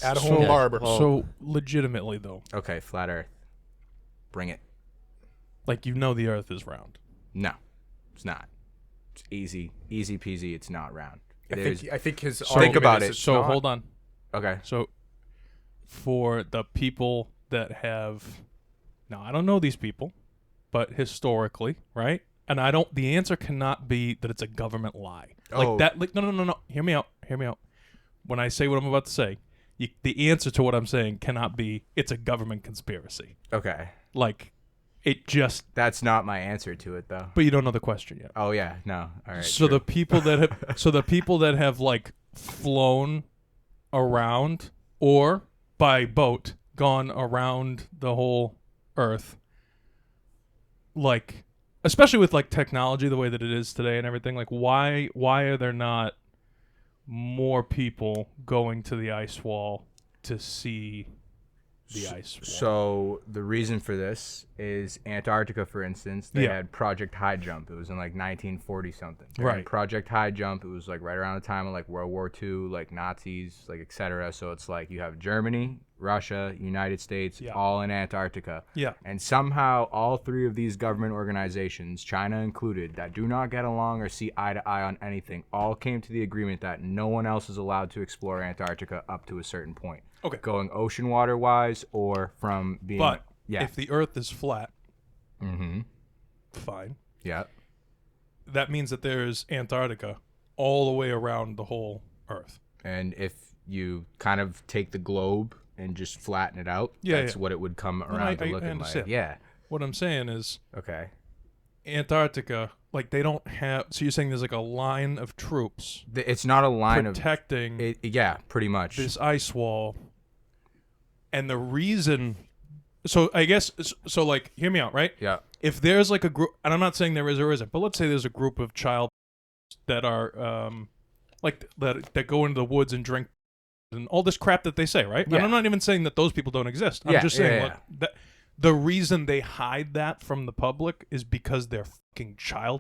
At home barber. So legitimately though, Okay, flat Earth. Bring it. like the Earth is round. No, it's not. It's easy peasy. It's not round. I think his think argument about is it. it's So not. hold on. Okay. So for the people that have, now I don't know these people, but historically, right? And the answer cannot be that it's a government lie. Oh. No. Hear me out. When I say what I'm about to say, the answer to what I'm saying cannot be it's a government conspiracy. Okay. Like, it just, That's not my answer to it though. but you don't know the question yet. Oh yeah. No. All right. So true. the people that have like flown around or by boat gone around the whole Earth, like, especially with like technology the way that it is today and everything, like why are there not more people going to the ice wall to see the ice wall? So the reason for this is Antarctica, for instance, they Yeah. had Project High Jump. It was in like 1940 something. Right. Project High Jump. It was like right around the time of like World War II, like Nazis, like etc. So it's like you have Germany, Russia, United States, Yeah. all in Antarctica. Yeah. And somehow all three of these government organizations, China included, that do not get along or see eye to eye on anything, all came to the agreement that no one else is allowed to explore Antarctica up to a certain point. Okay. Going ocean water wise or from being But yeah. if the Earth is flat, Mm-hmm. fine. Yeah. That means that there's Antarctica all the way around the whole Earth. And if you kind of take the globe and just flatten it out, Yeah, that's yeah. what it would come No, around to I looking like. understand. Yeah. What I'm saying is Okay. Antarctica, like they don't have. So you're saying there's like a line of troops It's not a line protecting of yeah, pretty much. this ice wall, and the reason. So I guess so. Like, hear me out, right? Yeah. If there's like a group, and I'm not saying there is or isn't, but let's say there's a group of child that are like that go into the woods and drink and all this crap that they say, right? Yeah. And I'm not even saying that those people don't exist. I'm Yeah, just saying yeah, look, that the reason they hide that from the public is because they're fucking child.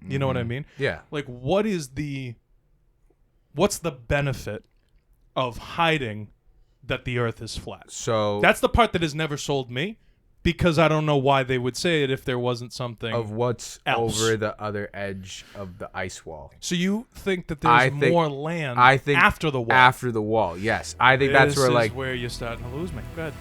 You know what I mean? Yeah. Like, what's the benefit of hiding that the Earth is flat? So That's the part that has never sold me, because I don't know why they would say it if there wasn't something of what's else. over the other edge of the ice wall. So you think that I there's think- more land I think after the wall? After the wall, yes. I think that's This where is like where you're starting to lose me. Go ahead.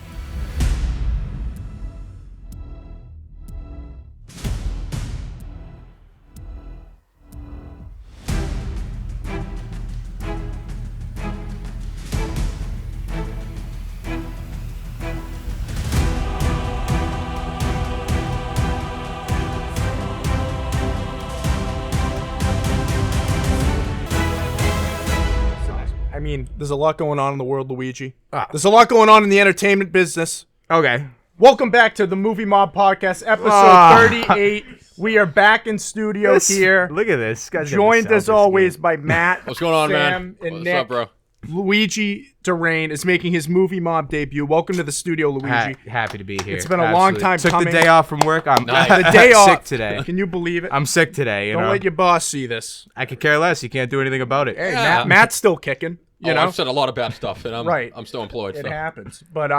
I mean, there's a lot going on in the world, Luigi. Ah. There's a lot going on in the entertainment business. okay. Welcome back to the Movie Mob Podcast, episode Ah. 38. We are back in studio here, Look at this. This guy's got joined the as selfies always game. by Matt. What's going on, Sam, man? and What's Nick. up, bro? Luigi Derrane is making his Movie Mob debut. Welcome to the studio, Luigi. Happy to be here. It's been a long time Took coming. the day off from work. I'm Nice. The day off. sick today. Can you believe it? I'm sick today. You Don't know, let your boss see this. I could care less. You can't do anything about it. Hey, Yeah. Matt's still kicking. You know, I've said a lot of bad stuff, and I'm Right. I'm still employed. it So. happens. But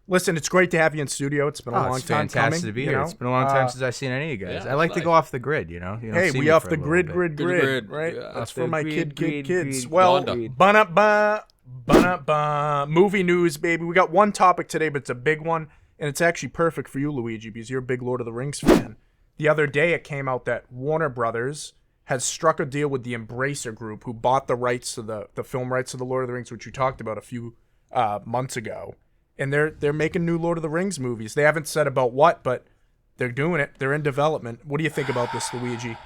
listen, it's great to have you in studio. It's been a Oh, long it's time fantastic coming. to be you here. know? It's been a long time since I've seen any of you guys. yeah, I like it's to go nice. off the grid. You know. You don't Hey, see we me off for a the little grid, bit. grid, Grid, right? yeah. That's Off for the my grid, kids. grid. Well, Londa. movie news, baby. We got one topic today, but it's a big one, and it's actually perfect for you, Luigi, because you're a big Lord of the Rings fan. The other day, it came out that Warner Brothers has struck a deal with the Embracer Group, who bought the rights to the film rights to the Lord of the Rings, which we talked about a few months ago, and they're making new Lord of the Rings movies. They haven't said about what, but they're doing it. They're in development. What do you think about this, Luigi?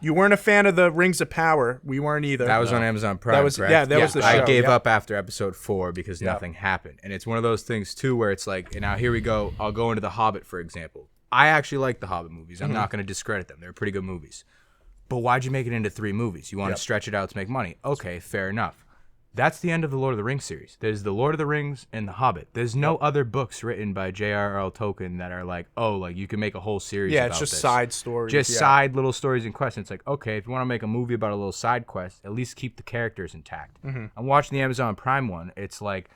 You weren't a fan of the Rings of Power. We weren't either. That was on Amazon Prime. That was- correct? yeah, that was the I show, gave yeah. up after episode 4 because nothing happened, and it's one of those things too where it's like, and now here we go. I'll go into The Hobbit for example. I actually like the Hobbit movies. I'm not going to discredit them. They're pretty good movies. But why'd you make it into 3 movies? You want to stretch it out to make money? Okay, fair enough. That's the end of the Lord of the Rings series. There's the Lord of the Rings and the Hobbit. There's no other books written by J.R.R. Tolkien that are like, oh, like you can make a whole series. Yeah, about it's just this. side stories. Just yeah. side little stories and quests. It's like, okay, if you want to make a movie about a little side quest, at least keep the characters intact. Mm-hmm. I'm watching the Amazon Prime one. It's like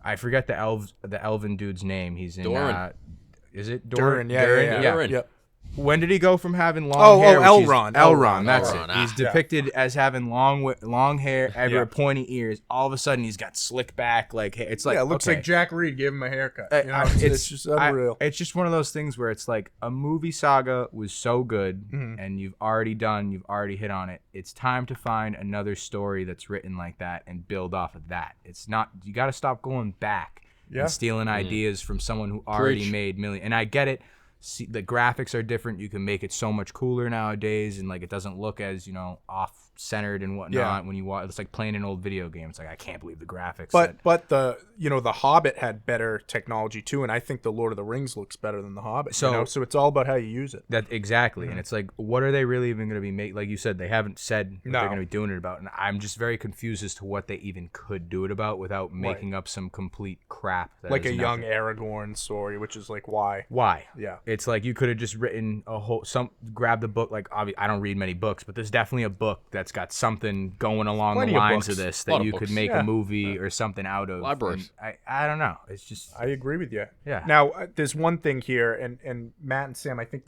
I forget the elven dude's name. He's in. Doran. Is it Durin, Doran? yeah. Durin. Yep. When did he go from having long hair? Elrond. Elrond, that's Elrond, it. He's yeah. depicted as having long hair, Yeah. pointy ears. All of a sudden, he's got slick back. Like it's like It looks okay. like Jack Reed gave him a haircut. It's just unreal. It's just one of those things where it's like a movie saga was so good, Mm-hmm. and you've already hit on it. It's time to find another story that's written like that and build off of that. It's not. You got to stop going back Yeah. and stealing ideas from someone who already Preach. made millions. And I get it. See, the graphics are different. You can make it so much cooler nowadays, and like it doesn't look as off-centered and whatnot Yeah. when you watch. It's like playing an old video game. It's like I can't believe the graphics. But the Hobbit had better technology too, and I think the Lord of the Rings looks better than the Hobbit. So- So it's all about how you use it. That exactly, Mm-hmm. and it's like, what are they really even going to be make? Like you said, they haven't said what No. they're going to be doing it about, and I'm just very confused as to what they even could do it about without making up some complete crap. That Like is a young nothing. Aragorn story, which is like why. Why? Yeah. It's like you could have just written a whole grab the book. Like I don't read many books, but there's definitely a book that's got something going along Plenty the of lines books. of this A lot that of you books. could make Yeah. a movie or something out of. Libraries. And I don't know. It's just I agree with you. Yeah. Now, there's one thing here, and Matt and Sam, I think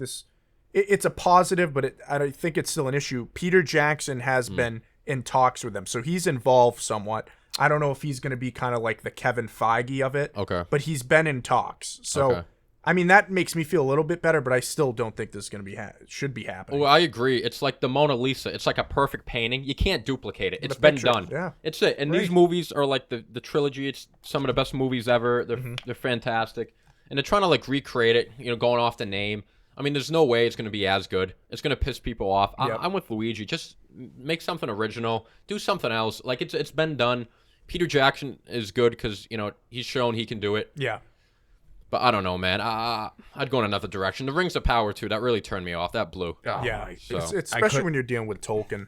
it's a positive, but I think it's still an issue. Peter Jackson has been in talks with them, so he's involved somewhat. I don't know if he's going to be kind of like the Kevin Feige of it. Okay. But he's been in talks. So, Okay. I mean, that makes me feel a little bit better, but I still don't think this is going to be should be happening. Well, I agree. It's like the Mona Lisa. It's like a perfect painting. You can't duplicate it. It's The been picture, done. yeah. It's it. And these Right. movies are like the trilogy. It's some of the best movies ever. They're fantastic. And they're trying to like recreate it, going off the name. I mean, there's no way it's going to be as good. It's going to piss people off. Yep. I'm with Luigi. Just make something original. Do something else. Like it's been done. Peter Jackson is good because, he's shown he can do it. Yeah. But I don't know, man. I'd go in another direction. The Rings of Power, too, that really turned me off. That blew. Yeah. so- It's especially when you're dealing with Tolkien.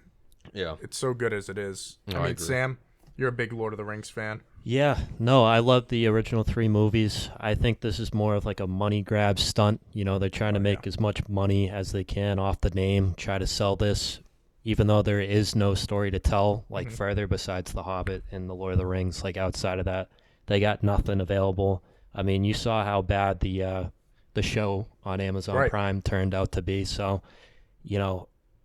Yeah. It's so good as it is. No, I I mean, agree. Sam, you're a big Lord of the Rings fan. Yeah, no, I love the original 3 movies. I think this is more of like a money grab stunt. They're trying to make as much money as they can off the name, try to sell this, even though there is no story to tell, like further besides The Hobbit and The Lord of the Rings. Like outside of that, they got nothing available. I mean, you saw how bad the show on Amazon Right. Prime turned out to be. So,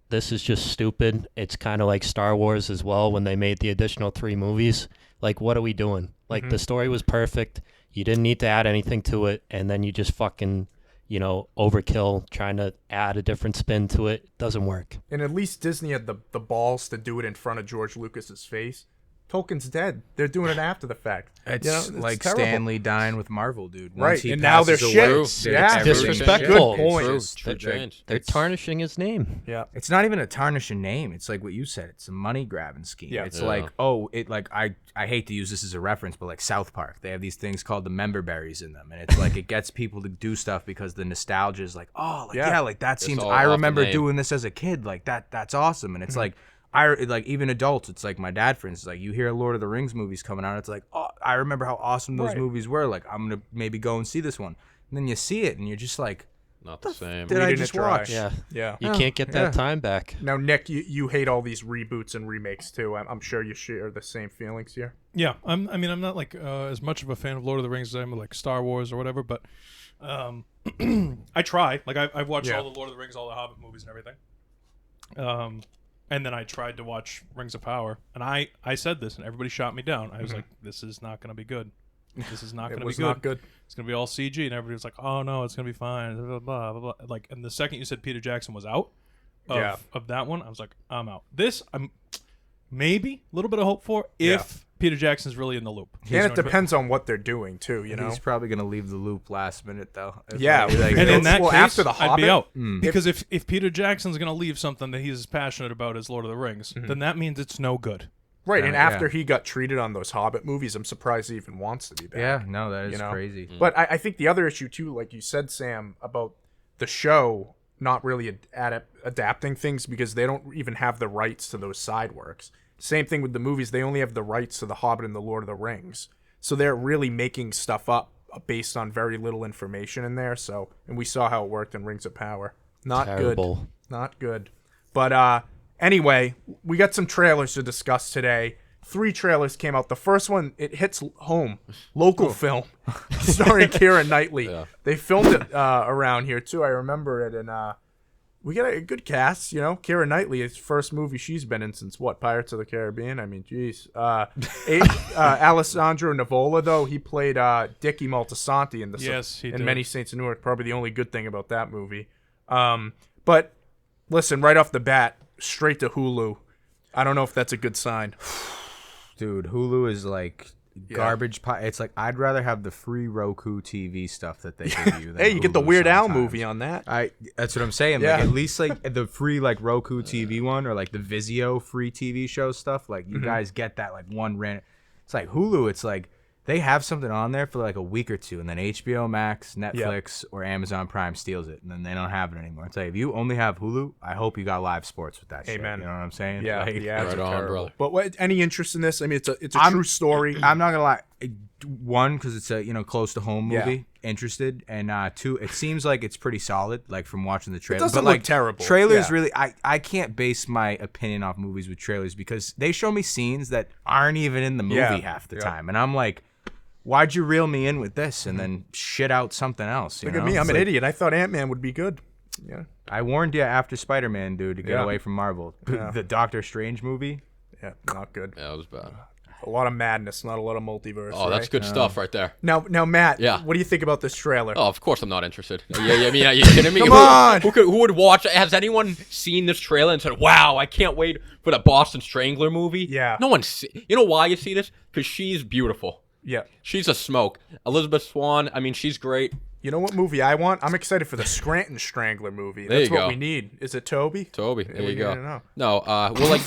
this is just stupid. It's kind of like Star Wars as well when they made the additional 3 movies. Like, what are we doing? Like, the story was perfect. You didn't need to add anything to it, and then you just fucking, overkill trying to add a different spin to it. Doesn't work. And at least Disney had the balls to do it in front of George Lucas's face. Tolkien's dead. They're doing it after the fact. it's like terrible. Stanley dying with Marvel, dude. Once Right, he and now they're passes shit. away, True. dude, Yeah. everything's Disrespectful. shit. Good point. It's True just- change. They're tarnishing his name. Yeah. It's not even a tarnishing name. It's like what you said. It's a money grabbing scheme. Yeah. It's Yeah. like, I hate to use this as a reference, but like South Park, they have these things called the member berries in them, and it's like it gets people to do stuff because the nostalgia is like, like that seems. all I off the remember name. doing this as a kid. Like that's awesome, and it's like. Even adults, it's like my dad, for instance, like you hear Lord of the Rings movies coming out, it's like, oh, I remember how awesome those Right. movies were. Like, I'm going to maybe go and see this one. And then you see it and you're just like, Not the same. did I Reading just it dry. watch? Yeah. Yeah. You can't get that time back. Now, Nick, you hate all these reboots and remakes too. I'm sure you share the same feelings here. Yeah, I'm not like as much of a fan of Lord of the Rings as I am like Star Wars or whatever, but I try. Like I've watched Yeah. all the Lord of the Rings, all the Hobbit movies, and everything. And then I tried to watch Rings of Power, and I said this, and everybody shot me down. I was like, "This is not going to be good. This is not It going to be was good. not good. It's going to be all CG." And everybody was like, "Oh no, it's going to be fine." Blah, blah, blah, blah. Like, and the second you said Peter Jackson was out of that one, I was like, "I'm out." This I'm maybe a little bit of hope for if Peter Jackson's really in the loop. And it depends on what they're doing too. He's probably going to leave the loop last minute, though. Yeah, Like, And in that Well, case, after The I'd be Hobbit- out. Because if Peter Jackson's going to leave something that he's as passionate about as Lord of the Rings, then that means it's no good. Right, and Yeah. after he got treated on those Hobbit movies, I'm surprised he even wants to be back. yeah, no, that is You know? crazy. But I think the other issue too, like you said, Sam, about the show not really adapting things because they don't even have the rights to those side works. Same thing with the movies; they only have the rights to The Hobbit and The Lord of the Rings, so they're really making stuff up based on very little information in there. So, and we saw how it worked in Rings of Power. Not Terrible. good. Not good. But anyway, we got some trailers to discuss today. 3 trailers came out. The first one, it hits home. Local film. Starring Keira Knightley. Yeah. They filmed it around here, too. I remember it. And we got a good cast, you know. Keira Knightley, it's first movie she's been in since, what, Pirates of the Caribbean? I mean, jeez. Alessandro Nivola, though, he played Dickie Moltisanti in did. Many Saints of Newark. Probably the only good thing about that movie. But listen, right off the bat, straight to Hulu. I don't know if that's a good sign. Dude, Hulu is like garbage pie. It's like I'd rather have the free Roku TV stuff that they give you. Than Hey, you get the Hulu Weird Al sometimes. movie on that. That's what I'm saying. Yeah. Like at least like the free like Roku TV one or like the Vizio free TV show stuff. Like you guys get that like one random. It's like Hulu. It's like they have something on there for like a week or two, and then HBO Max, Netflix, or Amazon Prime steals it, and then they don't have it anymore. It's like if you only have Hulu, I hope you got live sports with that shit. Amen. You know what I'm saying? Yeah, Like, the ads Right are on, terrible. brother. But what, any interest in this? I mean, it's a true story. I'm not gonna lie. One, because it's a close to home Yeah. movie. Interested, and two, it seems like it's pretty solid. Like from watching the trailer, doesn't but, like, look terrible. Trailers Yeah. really, I can't base my opinion off movies with trailers because they show me scenes that aren't even in the movie Yeah. half the Yeah. time, and I'm like, why'd you reel me in with this and then shit out something else? Look at me. I'm an idiot. I thought Ant-Man would be good. Yeah. I warned you after Spider-Man, dude, to get Yeah. away from Marvel. Yeah. The Doctor Strange movie. Yeah, not good. Yeah, it was bad. A lot of madness, not a lot of multiverse. Oh, that's right? good stuff right there. Now, Matt. Yeah. What do you think about this trailer? Oh, of course I'm not interested. Yeah, I mean, are you kidding me? Come on! Who would watch? Has anyone seen this trailer and said, "Wow, I can't wait for the Boston Strangler movie"? Yeah. No one's. You know why you see this? Because she's beautiful. Yeah. She's a smoke. Elizabeth Swann. I mean, she's great. You know what movie I want? I'm excited for the Scranton Strangler movie. There That's you what go. we need. Is it Toby? Toby, there we you go. need to know. No, we're like.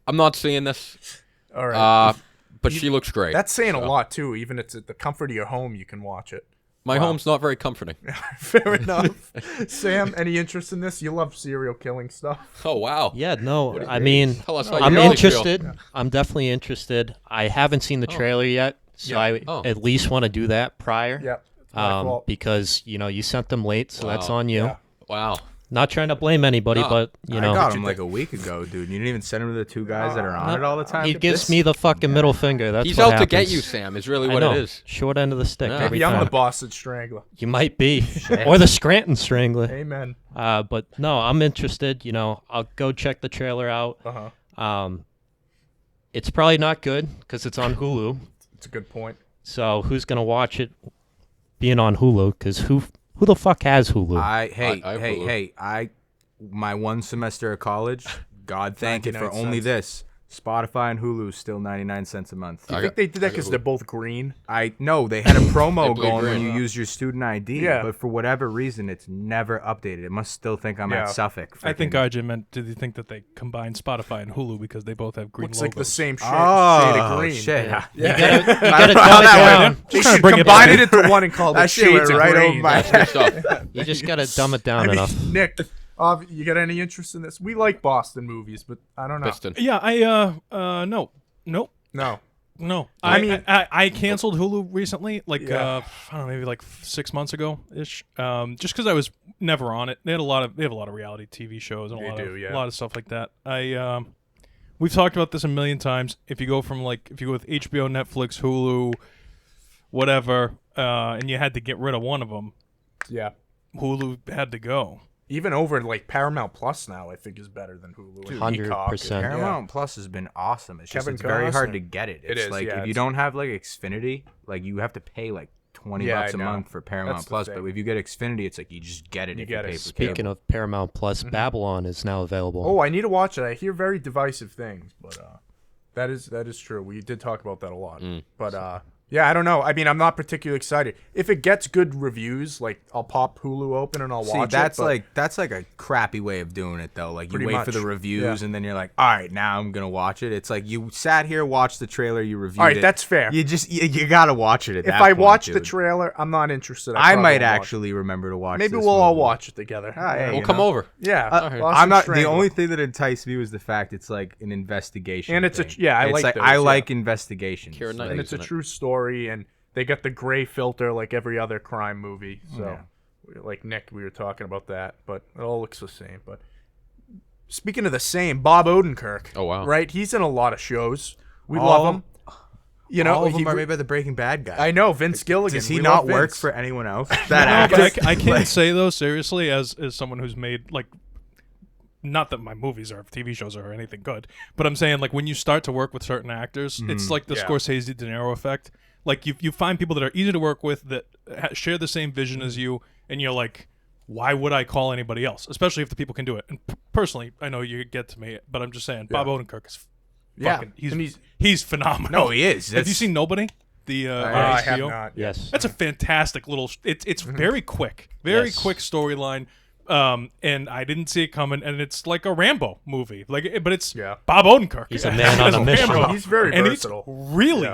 I'm not seeing this. All right. But she looks great. That's saying a so. lot too. Even it's at the comfort of your home, you can watch it. My home's not very comforting. Fair enough. Sam, any interest in this? You love serial killing stuff. Oh wow. Yeah, no, I mean, Tell us how you I'm really interested. feel. I'm definitely interested. I haven't seen the trailer yet, so Yeah. I Oh. at least want to do that prior. Yep. It's my fault. Because you sent them late, so that's Wow. on you. Yeah. Wow. Not trying to blame anybody, No. but I know, got him like a week ago, dude. You didn't even send him to the two guys that are on it all the time. he gives me the fucking middle finger. That's He's what out to get happens. you, Sam. Is really I what know. it is. Short end of the stick Yeah. every Maybe I'm time. the Boston Strangler. You might be, or the Scranton Strangler. Amen. But no, I'm interested. I'll go check the trailer out. Uh-huh. It's probably not good because it's on Hulu. It's a good point. So who's gonna watch it being on Hulu? Because who the fuck has Hulu? I have Hulu. I my one semester of college, God thank it for 99 only cents. this. Spotify and Hulu is still 99 cents a month. I think they did that because they're both green. I know they had a promo They going bleed when you green. use your student ID, Yeah. but for whatever reason, it's never updated. It must still think I'm Yeah. at Suffolk. I think freaking- RJ meant, did you think that they combined Spotify and Hulu because they both have green Looks logos? like the same shade Oh, of green. shit. Yeah. You gotta know how dumb it that down. They trying to should bring it combine back. it into one and call it That shit shades went of right green. over my That's good stuff. You just gotta dumb it down I mean, enough. Nick, you got any interest in this? We like Boston movies, but I don't know. Piston. Yeah, nope. No. No, I mean- I canceled Hulu recently, like Yeah. I don't know, maybe like 6 months ago ish. Just because I was never on it. They have a lot of reality TV shows and They do, yeah. a lot of stuff like that. We've talked about this a million times. If you go with HBO, Netflix, Hulu, whatever, and you had to get rid of one of them, Yeah. Hulu had to go. Even over like Paramount Plus now, I think is better than Hulu. and Peacock. 100%. Paramount Plus has been awesome. It's just Kevin it's very hard Costner. to get it. It It's is, like yeah, if you it's- don't have like Xfinity, like you have to pay like $20 Yeah, bucks I a know. month for Paramount That's the Plus. thing. But if you get Xfinity, it's like you just get it You if get you it. pay for Speaking cable. of Paramount Plus, Babylon is now available. Oh, I need to watch it. I hear very divisive things, but that is true. We did talk about that a lot. But yeah, I don't know. I mean, I'm not particularly excited. If it gets good reviews, like I'll pop Hulu open and I'll See, watch that's it. but- that's like a crappy way of doing it though. Like you Pretty wait for much. the reviews Yeah. and then you're like, all right, now I'm gonna watch it. It's like you sat here, watched the trailer, you reviewed All right, it. that's fair. You gotta watch it. At If that I point, watch the dude. trailer, I'm not interested. I probably might won't watch actually remember to watch. it. Maybe this we'll all movie. watch it together. hey, We'll you come know. over. Yeah, Alright. Boston I'm not. Strangler. The only thing that enticed me was the fact it's like an investigation. And it's a- thing. yeah, I It's like those, I yeah. like investigations. Keira Knightley. and it's a isn't it? true story, and they got the gray filter like every other crime movie. So, like Nick, we were talking about that, but it all looks the same. But Speaking of the same, Bob Odenkirk. Oh, wow. Right, he's in a lot of shows. We All- love him. You know, All of them are made by the Breaking Bad guy. I know Vince Gilligan. Does he We not love work Vince. for anyone else? No, That but actor. I can't say though seriously as someone who's made like, not that my movies or TV shows are anything good, but I'm saying like when you start to work with certain actors, it's like the Yeah. Scorsese De Niro effect. Like you find people that are easy to work with that share the same vision as you, and you're like, why would I call anybody else? Especially if the people can do it. And personally, I know you get to me, but I'm just saying, Bob Odenkirk is fucking, he's phenomenal. No, he is. Have you That's- seen Nobody? The I have HBO? not. Yes. That's a fantastic little. It's very quick, very Yes. quick storyline. And I didn't see it coming, and it's like a Rambo movie, but it's Bob Odenkirk. He's a man on as a mission. Rambo. He's very and versatile.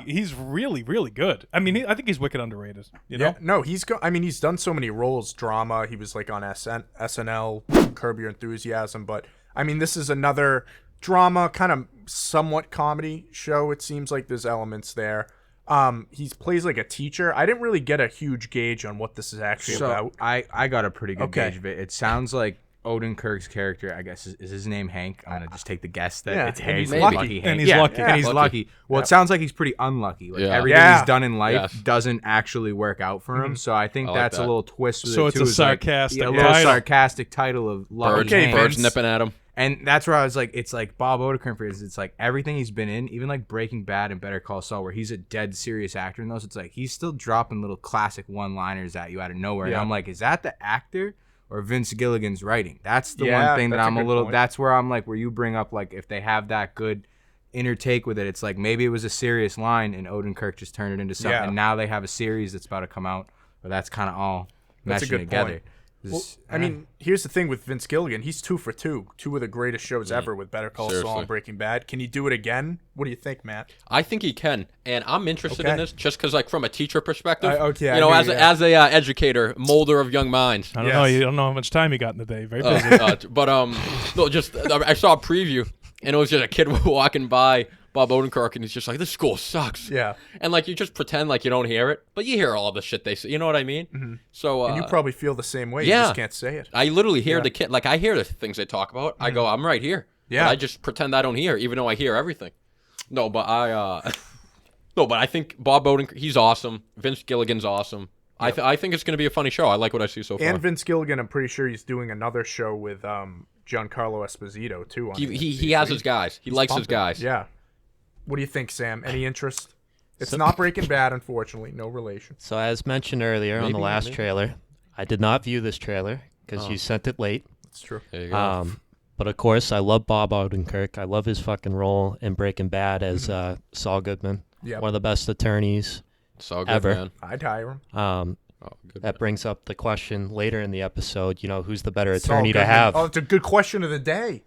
He's really good. I mean, I think he's wicked underrated. You know, Yeah, no, he's he's done so many roles, drama. He was like on SNL, Curb Your Enthusiasm, but I mean, this is another drama, kind of somewhat comedy show. It seems like there's elements there. He plays like a teacher. I didn't really get a huge gauge on what this is actually about. I got a pretty good Okay. gauge of it. It sounds like Odenkirk's character, I guess, is his name Hank? I'm gonna just take the guess that Yeah, it's and Hank. he's Maybe. lucky. Hank. And he's Yeah, lucky. and he's Lucky. lucky. Well, it sounds like he's pretty unlucky. Like Yeah. everything Yeah. he's done in life Yes. doesn't actually work out for him. So I think I like that's a that. little twist. With So it it's too, a is like, sarcastic a little title. sarcastic title of Lucky Birds, Okay, Hank. birds Vince. nipping at him. And that's where I was like, it's like Bob Odenkirk is. It's like everything he's been in, even like Breaking Bad and Better Call Saul, where he's a dead serious actor in those. It's like he's still dropping little classic one-liners at you out of nowhere. Yeah. And I'm like, is that the actor or Vince Gilligan's writing? That's the Yeah, one thing that that's a I'm a good little. point. That's where I'm like, where you bring up like if they have that good inner take with it, it's like maybe it was a serious line and Odenkirk just turned it into something. Yeah. And now they have a series that's about to come out, but that's kind of all That's a meshing good together. point. Well, I mean, here's the thing with Vince Gilligan. He's 2 for 2. 2 of the greatest shows ever with Better Call Saul Seriously. and Breaking Bad. Can he do it again? What do you think, Matt? I think he can, and I'm interested in Okay. this just because, like, from a teacher perspective. Okay, I you know, hear as you, as a educator, molder of young minds. I don't know. Yes. You don't know how much time you got in the day. Very busy. But no, just I saw a preview, and it was just a kid walking by Bob Odenkirk, and he's just like, "This school sucks." Yeah. And like you just pretend like you don't hear it, but you hear all the shit they say. You know what I mean? Mm-hmm. So And you probably feel the same way. yeah. You just can't say it. I literally hear the kid. Like I hear the things they talk about. I go, I'm right here. Yeah. But I just pretend I don't hear, even though I hear everything. No, but no, but I think Bob Odenkirk, he's awesome. Vince Gilligan's awesome. I think it's going to be a funny show. I like what I see so far. And Vince Gilligan, I'm pretty sure he's doing another show with Giancarlo Esposito, too. On he has his guys. He likes his pumping. guys. Yeah. What do you think, Sam? Any interest? It's not Breaking Bad, unfortunately. No relation. So as mentioned earlier on the Maybe, last maybe. trailer, I did not view this trailer because you sent it late. That's true. There you go. But of course, I love Bob Odenkirk. I love his fucking role in Breaking Bad as Saul Goodman, Yep. one of the best attorneys. So good, ever. man. I'd hire him. Oh, good. That brings up the question later in the episode. You know, who's the better Saul attorney to Goodman. have? Oh, it's a good question of the day.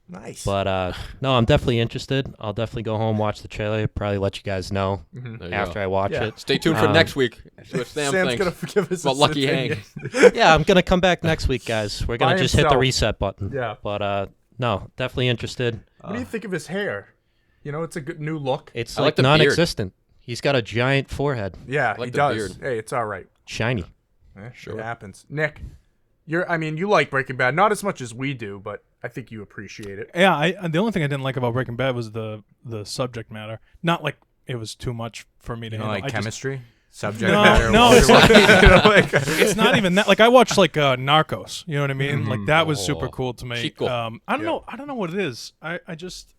Nice. But no, I'm definitely interested. I'll definitely go home, watch the trailer, probably let you guys know There you after go. I watch Yeah. it. Stay tuned for next week. See what Sam Sam's thinks. going to give us about his Lucky opinion. Yeah, I'm gonna come back next week, guys. We're gonna By just hit the himself. reset button. Yeah. But no, definitely interested. What do you think of his hair? You know, it's a good new look. It's I like like the beard. non-existent. He's got a giant forehead, Yeah, like he the does. beard. Hey, it's all right. shiny. It happens. Nick, you like Breaking Bad, not as much as we do, but I think you appreciate it. Yeah, the only thing I didn't like about Breaking Bad was the subject matter. Not like it was too much for me to You know, handle. like I just- chemistry, subject No, matter. no, wonder it's what- not- you know, like- it's not even that. Like I watched like Narcos. You know what I mean? Like that was super Oh, cool to me. Chico. I don't know. I don't know what it is. I just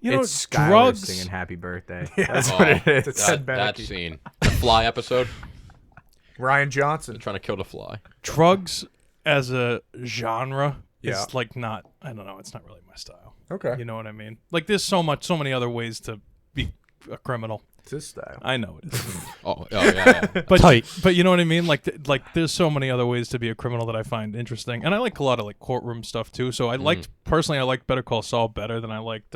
you know it's Skylar drugs. singing "Happy Birthday." That's Oh, what it is. that, Ted that Beneke. scene. The Fly episode. Ryan Johnson. Trying to kill the fly. Drugs as a genre Yeah. is like not. I don't know. It's not really my style. Okay. You know what I mean? Like there's so many other ways to be a criminal. It's his style. I know it is. Oh, yeah. But Tight. but you know what I mean? Like there's so many other ways to be a criminal that I find interesting, and I like a lot of like courtroom stuff too. So I liked personally, I liked Better Call Saul better than I liked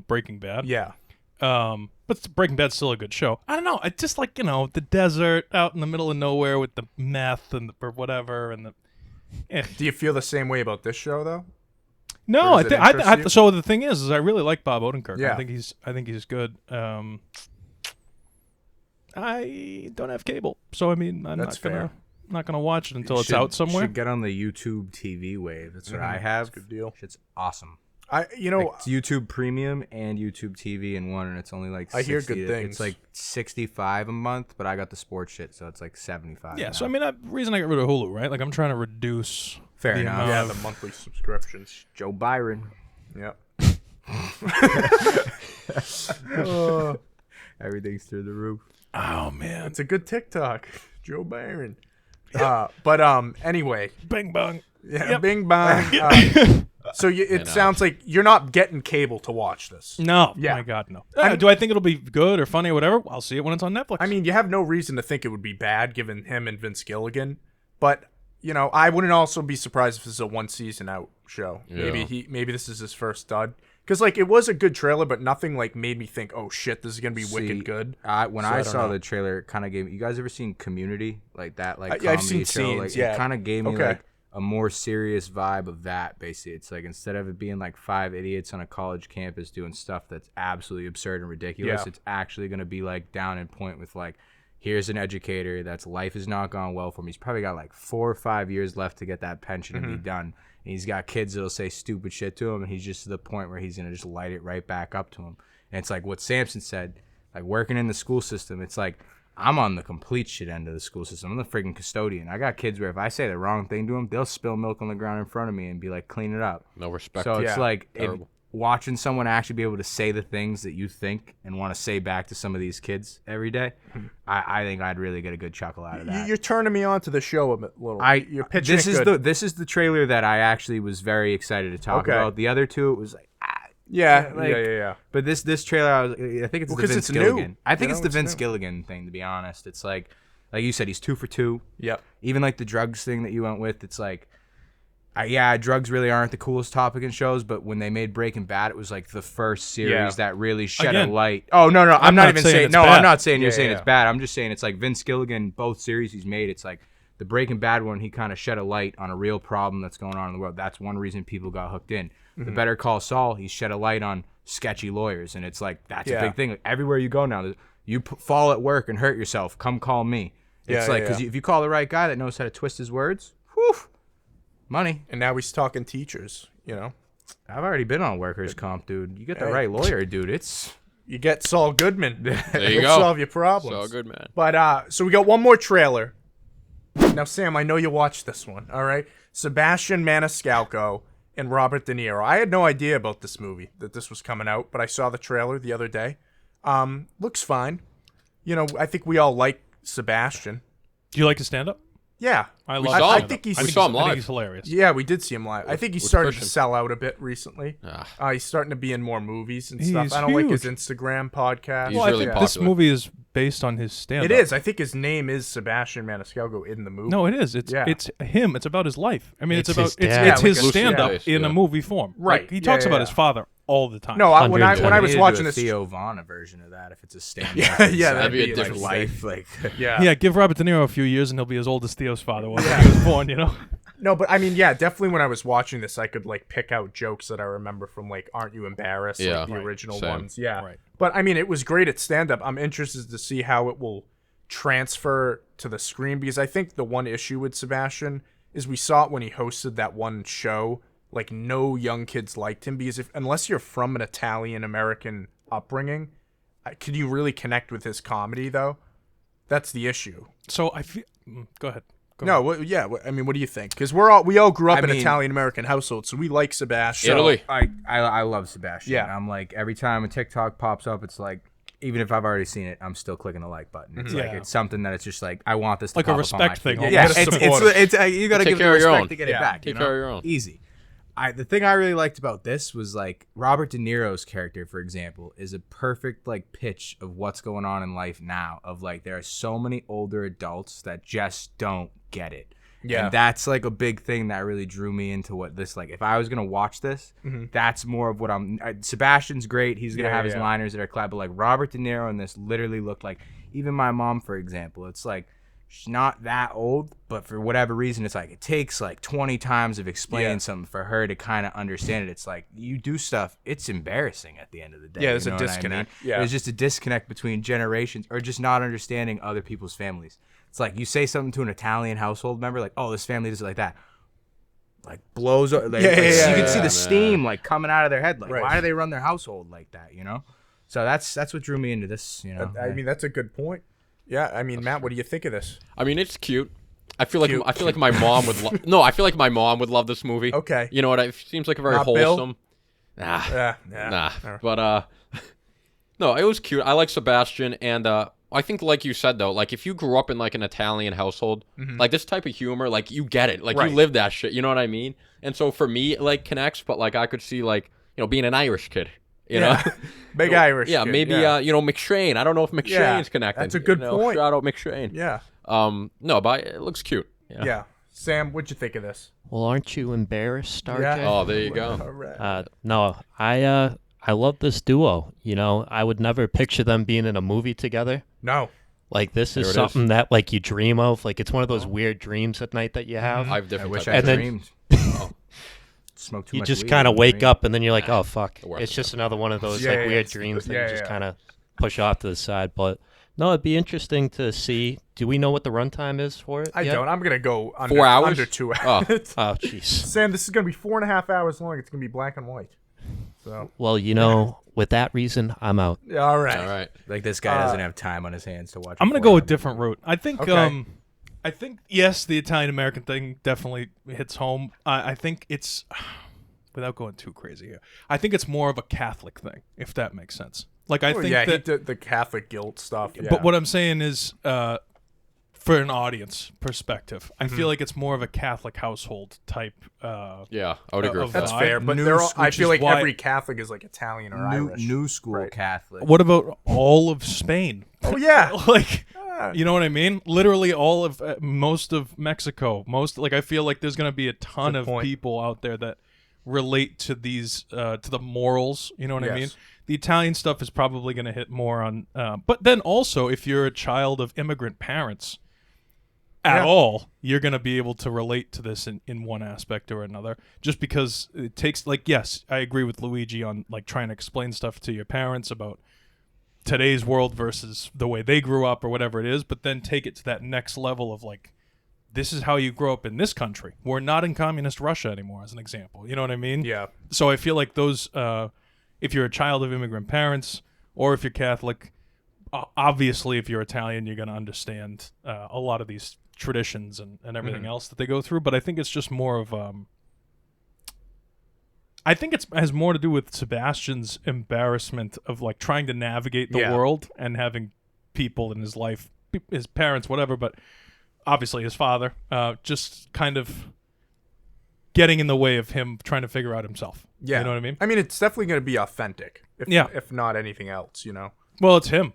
Breaking Bad. Yeah. But Breaking Bad's still a good show. I don't know. I just like the desert out in the middle of nowhere with the meth and or whatever and the. Do you feel the same way about this show, though? No, Or I does it think interest you? so. The thing is I really like Bob Odenkirk. Yeah. I think he's good. I don't have cable, so I mean, I'm That's not gonna. fair. not gonna watch it until it's Should- out somewhere. Should get on the YouTube TV wave. That's what I have. Good deal. Shit's awesome. Like, It's YouTube Premium and YouTube TV in one, and it's only like 60, I hear good things. It's like $65 a month, but I got the sports shit, so it's like $75. Yeah, now. so I mean, the reason I got rid of Hulu, right? Like, I'm trying to reduce Fair the enough. amount yeah, of- the monthly subscriptions. Joe Byron. Yep. Everything's through the roof. Oh man, It's a good TikTok, Joe Byron. Anyway, bing bong. yeah, Yep. Bing Bong. So it sounds like you're not getting cable to watch this. No, Yeah. my God, no. Do I think it'll be good or funny or whatever? I'll see it when it's on Netflix. I mean, you have no reason to think it would be bad given him and Vince Gilligan, but I wouldn't also be surprised if this is a one season out show. Yeah. Maybe this is his first stud. Because like it was a good trailer, but nothing like made me think, oh shit, this is gonna be wicked good. When So I I don't saw know. the trailer, it kind of gave me. You guys ever seen Community like that? Like Yeah, I've comedy seen show. scenes, Like, yeah. It kind of gave me Okay. like a more serious vibe of that. Basically, it's like instead of it being like 5 idiots on a college campus doing stuff that's absolutely absurd and ridiculous, Yeah. it's actually gonna be like down in point with like. Here's an educator that's life has not gone well for him. He's probably got like 4 or 5 years left to get that pension and be done. And he's got kids that'll say stupid shit to him, and he's just to the point where he's gonna just light it right back up to him. And it's like what Samson said, like working in the school system. It's like I'm on the complete shit end of the school system. I'm the freaking custodian. I got kids where if I say the wrong thing to them, they'll spill milk on the ground in front of me and be like, clean it up. No respect. So it's Yeah. like Terrible. watching someone actually be able to say the things that you think and want to say back to some of these kids every day, I think I'd really get a good chuckle out of that. You're turning me on to the show a little. You're pitching this it is good. this is the trailer that I actually was very excited to talk Okay. about. The other two, it was like, yeah, like- yeah. but this trailer, I think it's Well, the 'cause Vince it's new. Gilligan. I think You it's know, the it's Vince new. Gilligan thing. To be honest, it's like you said, he's 2 for 2. Yep. Even like the drugs thing that you went with, it's like, drugs really aren't the coolest topic in shows, but when they made Breaking Bad, it was like the first series Yeah. that really shed Again, a light. Oh no, I'm not even saying it's no. bad. I'm not saying you're Yeah, saying yeah. it's bad. I'm just saying it's like Vince Gilligan, both series he's made. It's like the Breaking Bad one, he kind of shed a light on a real problem that's going on in the world. That's one reason people got hooked in. The Better Call Saul, he shed a light on sketchy lawyers, and it's like that's a Yeah. big thing. Like, everywhere you go now, you fall at work and hurt yourself, come call me. It's Yeah, like yeah, because yeah. if you call the right guy that knows how to twist his words, whew, money. And now he's talking teachers. I've already been on workers' comp, dude. You get the Hey. right lawyer, dude. It's You get Saul Goodman. There you He'll go. solve your problems. So good, man. But so we got one more trailer. Now, Sam, I know you watched this one. All right, Sebastian Maniscalco and Robert De Niro. I had no idea about this movie that this was coming out, but I saw the trailer the other day. Looks fine. I think we all like Sebastian. Do you like to stand up? Yeah, I We love. saw I him. think he's. We saw him I think live. he's hilarious. Yeah, we did see him live. I think he's with starting to Christian. sell out a bit recently. Ah. He's starting to be in more movies and He's stuff. I don't like his huge. Instagram podcast. He's Well, really I think this popular. movie is based on his stand-up. It is. I think his name is Sebastian Maniscalco in the movie. No, it is. It's Yeah. it's him. It's about his life. I mean, it's It's about his it's, dad. it's Yeah, his like a stand-up face, in yeah. a movie form. Right. Like, he Yeah, talks yeah, about yeah. his father all the time. No, when I Hundreds. was They need watching to do this. a Theo Vaughn version of that if it's a stand-up. Yeah, yeah, That'd be a like, different life. Like Yeah. Yeah, give Robert De Niro a few years and he'll be as old as Theo's father was when he was born. No, but I mean, yeah, definitely. When I was watching this, I could like pick out jokes that I remember from like "Aren't You Embarrassed?" Yeah. like the Right. original Same. ones. Yeah. Right. But I mean, it was great at stand-up. I'm interested to see how it will transfer to the screen because I think the one issue with Sebastian is we saw it when he hosted that one show. Like no young kids liked him because unless you're from an Italian American upbringing, can you really connect with his comedy though? That's the issue. So I feel. Go ahead. Go No, ahead. I mean, what do you think? Because we all grew up I in mean- Italian American households, so we like Sebastian. Italy. I love Sebastian. Yeah. I'm like every time a TikTok pops up, it's like even if I've already seen it, I'm still clicking the like button. It's like Yeah. it's something that it's just like I want this to Like a pop up on my respect thing feed. almost. Yeah, You gotta it's support it. you got to Take give care the of your respect own. to get Yeah. it back. Take you care know? of your own. Easy. The thing I really liked about this was like Robert De Niro's character, for example, is a perfect like pitch of what's going on in life now. Of like there are so many older adults that just don't get it. Yeah. And that's like a big thing that really drew me into what this like. If I was gonna watch this, that's more of what I'm. Sebastian's great. He's gonna Yeah, have his yeah. liners that are clap, but like Robert De Niro in this literally looked like even my mom, for example. It's like she's not that old, but for whatever reason, it's like it takes like 20 times of explaining something for her to kind of understand it. It's like you do stuff, it's embarrassing at the end of the day. Yeah, there's you a know what I disconnect. mean? Yeah. There's just a disconnect between generations, or just not understanding other people's families. It's like you say something to an Italian household member, like, "Oh, this family does it like that." Like blows, like, you can see the steam like coming out of their head. Like, why do they run their household like that? You know. So that's what drew me into this. You know. I mean, that's a good point. Yeah, I mean, Matt, what do you think of this? I mean, it's cute. I feel like my mom would. I feel like my mom would love this movie. Okay. You know what? It seems like a very Not Bill? wholesome. Nah. Yeah. Nah. But no, it was cute. I like Sebastian, and I think, like you said though, like if you grew up in like an Italian household, like this type of humor, like you get it, like you live that shit. You know what I mean? And so for me, it like connects. But like I could see like being an Irish kid. You know, big Irish. Yeah, kid, maybe McShane. I don't know if McShane's connected. That's a good point. Shout out McShane. Yeah. No, but it looks cute. Yeah. Sam, what'd you think of this? Well, aren't you embarrassed, RJ? Yeah. Oh, there you go. All right. No, I love this duo. You know, I would never picture them being in a movie together. No. Like this is There it something that like you dream of. Like it's one of those weird dreams at night that you have. I have I different. wish types I And then- dreamed. Smoke too You much just weed kind of and wake dream. up and then you're like, oh fuck, Worth it's it. just another one of those Yeah, like yeah, weird it's- dreams that yeah, you just yeah. kind of push off to the side. But no, it'd be interesting to see. Do we know what the runtime is for it? I yet? don't. I'm going to go under, 4 hours? under 2 Oh. hours. Oh jeez. Sam, this is going to be 4.5 hours long. It's going to be black and white. So, Well, you know, with that reason, I'm out. all right. All right. Like this guy doesn't have time on his hands to watch. I'm gonna go a different route. I think Okay. I think yes, the Italian American thing definitely hits home. I think it's without going too crazy here. I think it's more of a Catholic thing, if that makes sense. Like I Oh, think yeah, that he did the Catholic guilt stuff. Yeah. But what I'm saying is, for an audience perspective, I Mm-hmm. feel like it's more of a Catholic household type. Yeah, I would agree with That's that. fair, but New they're all, I which feel is like why- every Catholic is like Italian or new, Irish. new school Right. Catholic. What about all of Spain? Oh yeah. Like, you know what I mean? Literally all of most of Mexico. I feel like there's gonna be a ton Good of point. people out there that relate to these to the morals. You know what I mean? Yes. The Italian stuff is probably gonna hit more on. But then also, if you're a child of immigrant parents at Yeah. all, you're gonna be able to relate to this in one aspect or another. Just because it takes, like, yes, I agree with Luigi on like trying to explain stuff to your parents about today's world versus the way they grew up or whatever it is, but then take it to that next level of like, this is how you grow up in this country. We're not in communist Russia anymore, as an example. You know what I mean? Yeah. So I feel like those, if you're a child of immigrant parents or if you're Catholic, obviously if you're Italian, you're going to understand a lot of these traditions and everything else that they go through. But I think it's just more of, I think it has more to do with Sebastian's embarrassment of like trying to navigate the Yeah. world and having people in his life, his parents, whatever, but obviously his father, just kind of getting in the way of him trying to figure out himself. Yeah. You know what I mean? I mean, it's definitely going to be authentic. Yeah. If not anything else, you know. Well, it's him.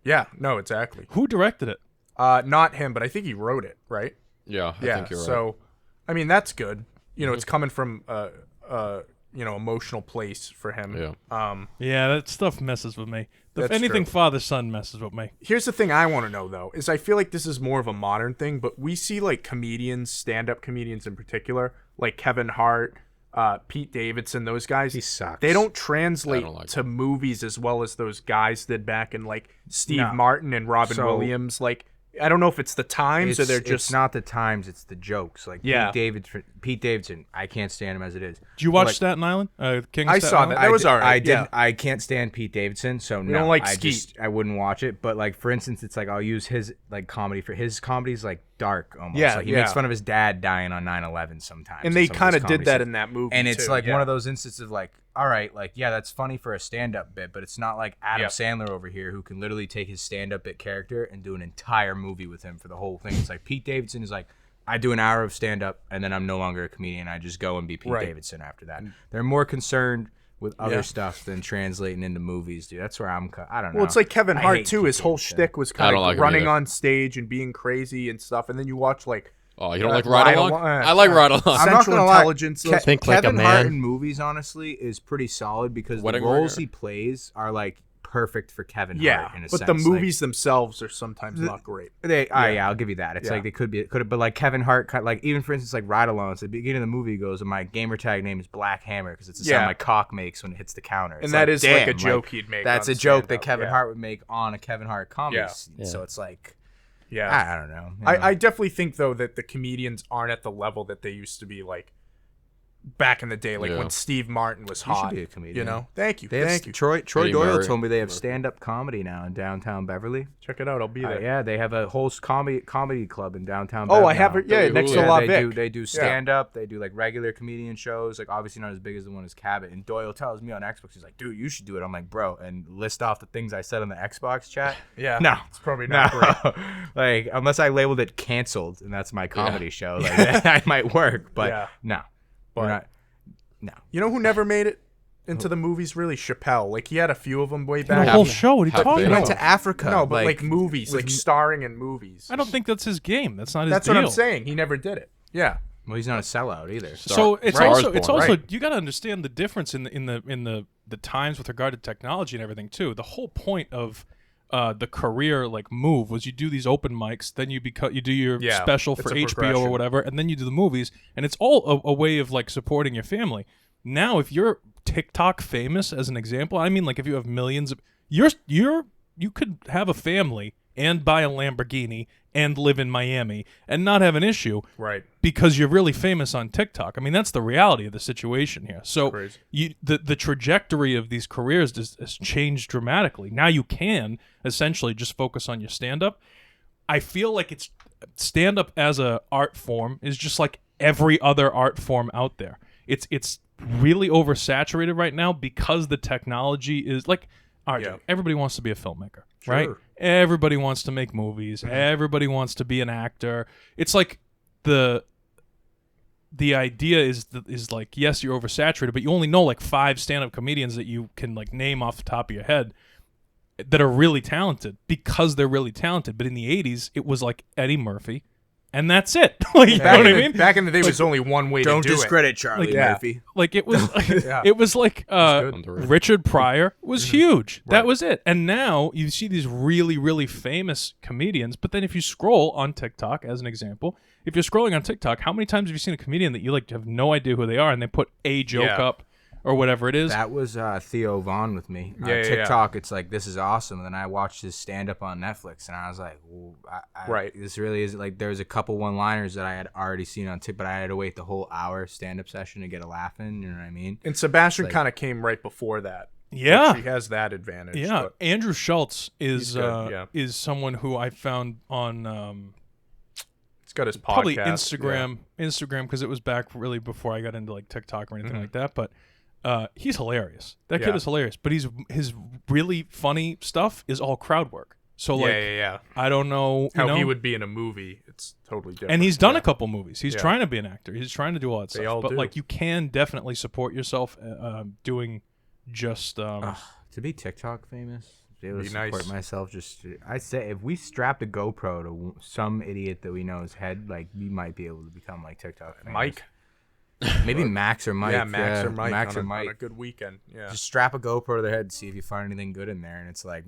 Yeah. No, exactly. Who directed it? Not him, but I think he wrote it, right? Yeah, I Yeah. think you're right. So, I mean, that's good. You know, it's coming from emotional place for him. Yeah. Yeah, that stuff messes with me. If That's anything, true. father-son messes with me. Here's the thing I want to know though, is I feel like this is more of a modern thing, but we see like comedians, stand-up comedians in particular, like Kevin Hart, Pete Davidson, those guys. He sucks. They don't translate I don't like to movies as well as those guys did back in like Steve No. Martin and Robin So- Williams. Like, I don't know if it's the times or they're just it's not the times, it's the jokes. Like Yeah. Pete Davidson, I can't stand him as it is. Did you watch Like, Staten Island? King of I Staten saw Island? that. That was did- all right, I did. yeah. I can't stand Pete Davidson, so no. don't like I Skeet. I wouldn't watch it. But like for instance, it's like I'll use his like comedy for his comedy's like dark almost. Yeah, like he yeah. makes fun of his dad dying on 9/11 sometimes. and they some kind his of did comedy that stuff. in that movie And it's too, like yeah. one of those instances of like, all right, like yeah, that's funny for a stand-up bit, but it's not like Adam Yep. Sandler over here who can literally take his stand-up bit character and do an entire movie with him for the whole thing. It's like Pete Davidson is like, I do an hour of stand-up and then I'm no longer a comedian. I just go and be Pete Right. Davidson after that. They're more concerned with other Yeah. stuff than translating into movies, dude. That's where I don't know. Well, it's like Kevin I Hart hate too. Pete His whole Davidson. shtick was I kind don't of like him running either. on stage and being crazy and stuff. And then you watch like Oh, you don't like Ride Ride Along? Along? I like Ride Along. I'm not Central gonna lie, Intelligence. those- Think like a Kevin Hart man. in movies, honestly, is pretty solid because Wedding the roles Ringer. he plays are like perfect for Kevin Yeah, Hart in a but sense. the movies themselves are sometimes not great. Yeah, I'll give you that. It's Yeah. like they could have, but like Kevin Hart, like even for instance, like Ride Along, at the beginning of the movie, he goes, "My gamer tag name is Black Hammer because it's the sound my cock makes when it hits the counter." It's And that is like a damn, joke he'd make. That's on a joke stand-up. that Kevin Yeah. Hart would make on a Kevin Hart comedy. Yeah. So it's like, Yeah, I don't know. I definitely think though that the comedians aren't at the level that they used to be like back in the day, like Yeah. when Steve Martin was You should hot. be a comedian. You know, thank you, They have thank you. Troy Eddie Doyle Murray. told me they have stand-up comedy now in downtown Beverly. Check it out. I'll be there. Yeah, they have a whole comedy club in downtown. Oh, Bev I have now. it. Yeah, Billy next to Hulu. La they Vic. do stand up. They do like regular comedian shows. Like obviously not as big as the one as Cabot. And Doyle tells me on Xbox, he's like, "Dude, you should do it." I'm like, "Bro," and list off the things I said on the Xbox chat. Yeah, No, it's probably no. not great. Like unless I labeled it canceled, and that's my comedy show. Like that might work, but Yeah. no, But- we're not. No, You know who never made it into the movies? Really, Chappelle. Like he had a few of them way The back. whole show. What are you Half talking he baked. went about? to Africa. No, but like movies, with like starring in movies. I don't think that's his game. That's not his That's deal. what I'm saying. He never did it. Yeah. well, he's not a sellout either. So it's Right. also Stars it's Born, also right. you got to understand the difference in the times with regard to technology and everything too. The whole point of the career like move was you do these open mics, then you do your Yeah, special it's for a HBO progression. or whatever, and then you do the movies, and it's all a way of like supporting your family. Now, if you're TikTok famous, as an example, I mean, like if you have millions of, you could have a family and buy a Lamborghini and live in Miami and not have an issue Right. because you're really famous on TikTok. I mean, that's the reality of the situation here. So Crazy. the trajectory of these careers has changed dramatically. Now you can essentially just focus on your stand-up. I feel like it's stand-up as a art form is just like every other art form out there. It's really oversaturated right now because the technology is like, RJ, Yeah. everybody wants to be a filmmaker, Sure. right? Everybody wants to make movies. Everybody wants to be an actor. It's like the idea is like, yes, you're oversaturated, but you only know like 5 stand-up comedians that you can like name off the top of your head that are really talented because they're really talented. But in the 80s, it was like Eddie Murphy, and that's it. Like, you know what I mean? Back in the day, was only one way Don't to do discredit Charlie Like, yeah. Murphy. Like it was, Yeah. it was like good. Richard Pryor was huge. That Right. was it. And now you see these really, really famous comedians. But then if you scroll on TikTok, as an example, if you're scrolling on TikTok, how many times have you seen a comedian that you like have no idea who they are, and they put a joke Yeah. up or whatever it is? That was Theo Vaughn with me. Yeah, yeah, TikTok, it's like, this is awesome. And then I watched his stand-up on Netflix, and I was like, well, Right. this really is, like, there's a couple one-liners that I had already seen on TikTok, but I had to wait the whole hour stand-up session to get a laugh in, you know what I mean? And Sebastian Like- kind of came right before that. Yeah. He has that advantage. Yeah, but- Andrew Schultz is He's good, yeah. is someone who I found on He's got his podcast. probably yeah. Instagram because it was back really before I got into like TikTok or anything Mhm. like that. But he's hilarious. That Yeah. kid is hilarious. But his really funny stuff is all crowd work. So like yeah. I don't know How you know, he would be in a movie, it's totally different. and he's done yeah. a couple movies. He's Yeah. trying to be an actor. He's trying to do all that They stuff. all But do. like you can definitely support yourself doing just To be TikTok famous, to be able to Be support nice. myself, I say, if we strapped a GoPro to some idiot that we know's head, like, we might be able to become like TikTok famous. Mike. Maybe Max or Mike. Yeah, Max or Mike. Max on or a, Mike. on a good weekend. Yeah, Just strap a GoPro to their head and see if you find anything good in there. And it's like,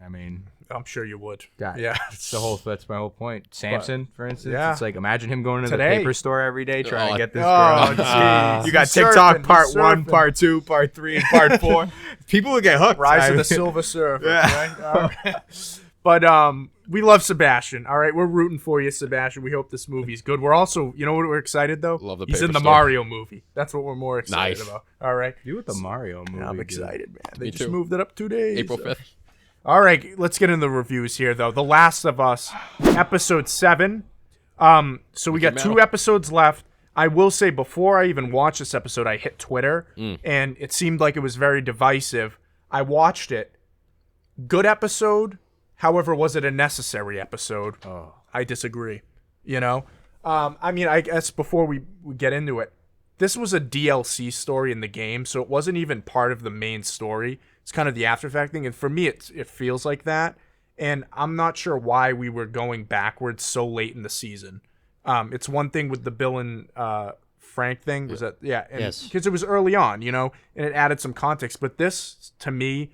I mean, I'm sure you would. God, Yeah. that's my whole point. Samson, for instance, yeah. it's like, imagine him going to Today. the paper store every day trying to get this Oh, girl. jeez. You got He's TikTok surfing, part he's 1, surfing. part 2, part 3, and part 4. People would get hooked. Rise I of the mean- Silver Surfer. Yeah. Right? All right. But we love Sebastian. All right, we're rooting for you, Sebastian. We hope this movie's good. We're also, you know what we're excited though? Love the He's paper in the store. Mario movie. That's what we're more excited Nice. about. All right. You with the Mario movie. I'm dude. excited, man. They Me just too. moved it up 2 days. April 5th. All right, let's get into the reviews here, though. The Last of Us, episode 7. So we got Mickey 2 Mouse. episodes left. I will say, before I even watched this episode, I hit Twitter, and it seemed like it was very divisive. I watched it. Good episode. However, was it a necessary episode? Oh, I disagree. You know? I mean, I guess before we get into it, this was a DLC story in the game, so it wasn't even part of the main story. It's kind of the after effect thing, and for me, it feels like that. And I'm not sure why we were going backwards so late in the season. It's one thing with the Bill and Frank thing. Was that and Yes. because it was early on, you know, and it added some context. But this, to me,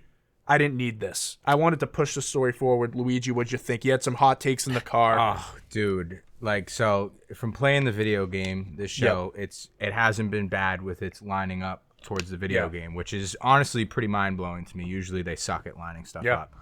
I didn't need this. I wanted to push the story forward. Luigi, what'd you think? You had some hot takes in the car. Oh, dude. Like, so from playing the video game, this show, it hasn't been bad with its lining up towards the video game, which is honestly pretty mind-blowing to me. Usually they suck at lining stuff up.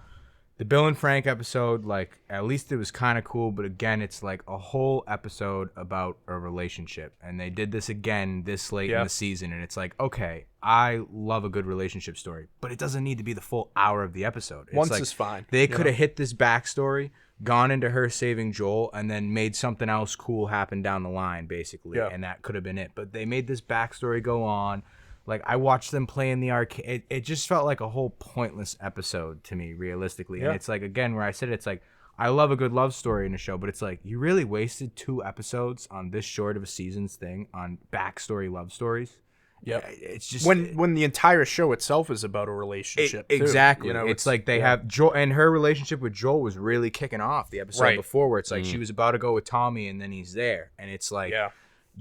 The Bill and Frank episode, like, at least it was kind of cool, but again, it's like a whole episode about a relationship. And they did this again this late in the season, and it's like, okay, I love a good relationship story, but it doesn't need to be the full hour of the episode. It's Once like, is fine. They could have hit this backstory, gone into her saving Joel, and then made something else cool happen down the line, basically, and that could have been it. But they made this backstory go on. Like, I watched them play in the arcade. It just felt like a whole pointless episode to me, realistically. And it's like, again, where I said it's like, I love a good love story in a show, but it's like, you really wasted 2 episodes on this short of a season's thing on backstory love stories. Yeah, it's just when the entire show itself is about a relationship. Exactly. You know, it's like they have Joel, and her relationship with Joel was really kicking off the episode before, where it's like she was about to go with Tommy, and then he's there, and it's like,